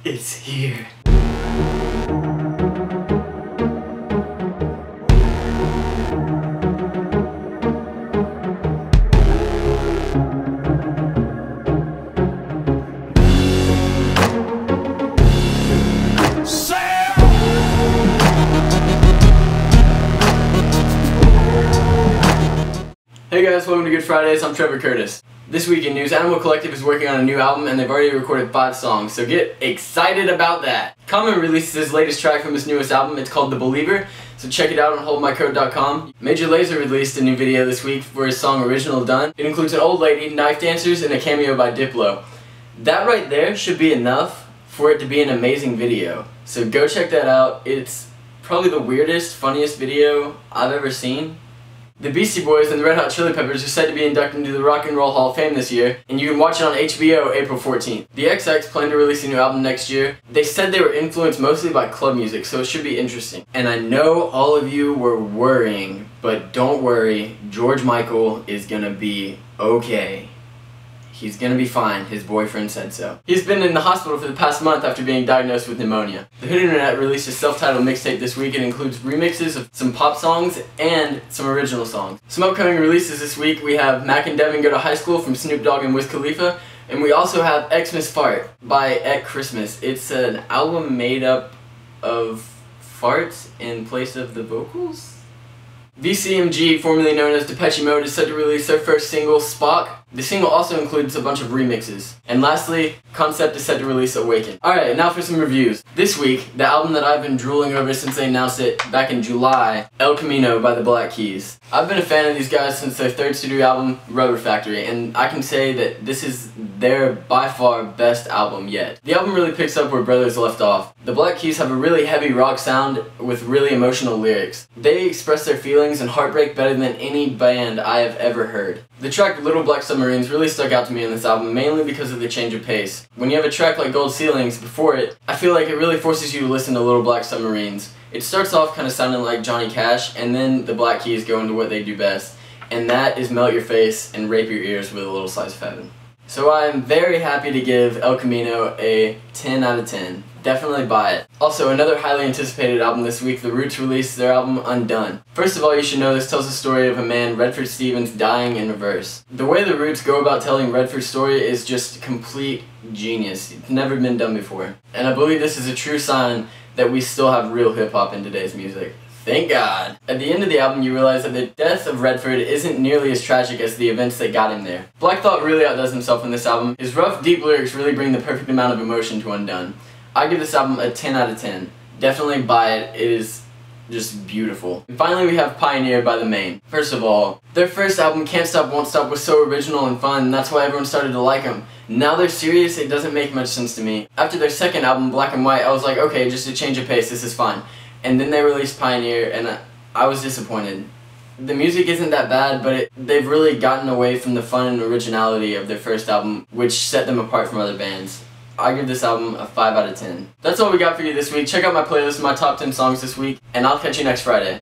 It's here. Hey guys, welcome to Good Fridays. I'm Trevor Curtis. This week in news, Animal Collective is working on a new album and they've already recorded 5 songs, so get excited about that. Common released his latest track from his newest album. It's called The Believer, so check it out on holdmycode.com. Major Lazer released a new video this week for his song Original Done. It includes an old lady, knife dancers, and a cameo by Diplo. That right there should be enough for it to be an amazing video. So go check that out. It's probably the weirdest, funniest video I've ever seen. The Beastie Boys and the Red Hot Chili Peppers are said to be inducted into the Rock and Roll Hall of Fame this year, and you can watch it on HBO April 14th. The XX plan to release a new album next year. They said they were influenced mostly by club music, so it should be interesting. And I know all of you were worrying, but don't worry, George Michael is gonna be okay. He's gonna be fine. His boyfriend said so. He's been in the hospital for the past month after being diagnosed with pneumonia. The Hood Internet released a self-titled mixtape this week. It includes remixes of some pop songs and some original songs. Some upcoming releases this week, we have Mac and Devin Go to High School from Snoop Dogg and Wiz Khalifa, and we also have Xmas Fart by Ek Christmas. It's an album made up of farts in place of the vocals? VCMG, formerly known as Depeche Mode, is set to release their first single, Spock. The single also includes a bunch of remixes. And lastly, Concept is set to release Awaken. Alright, now for some reviews. This week, the album that I've been drooling over since they announced it back in July, El Camino by the Black Keys. I've been a fan of these guys since their third studio album, Rubber Factory, and I can say that this is their by far best album yet. The album really picks up where Brothers left off. The Black Keys have a really heavy rock sound with really emotional lyrics. They express their feelings and heartbreak better than any band I have ever heard. The track Little Black Submarines really stuck out to me in this album, mainly because of the change of pace. When you have a track like Gold Ceilings before it, I feel like it really forces you to listen to Little Black Submarines. It starts off kind of sounding like Johnny Cash, and then the Black Keys go into what they do best, and that is melt your face and rape your ears with a little slice of heaven. So I am very happy to give El Camino a 10 out of 10. Definitely buy it. Also, another highly anticipated album this week, The Roots released their album Undun. First of all, you should know this tells the story of a man, Redford Stevens, dying in reverse. The way The Roots go about telling Redford's story is just complete genius. It's never been done before. And I believe this is a true sign that we still have real hip-hop in today's music. Thank God. At the end of the album, you realize that the death of Redford isn't nearly as tragic as the events that got him there. Black Thought really outdoes himself in this album. His rough, deep lyrics really bring the perfect amount of emotion to Undun. I give this album a 10 out of 10. Definitely buy it. It is just beautiful. And finally, we have Pioneer by The Maine. First of all, their first album, Can't Stop Won't Stop, was so original and fun, and that's why everyone started to like them. Now they're serious, it doesn't make much sense to me. After their second album, Black and White, I was like, okay, just a change of pace, this is fine. And then they released Pioneer, and I was disappointed. The music isn't that bad, but they've really gotten away from the fun and originality of their first album, which set them apart from other bands. I give this album a 5 out of 10. That's all we got for you this week. Check out my playlist of my top 10 songs this week, and I'll catch you next Friday.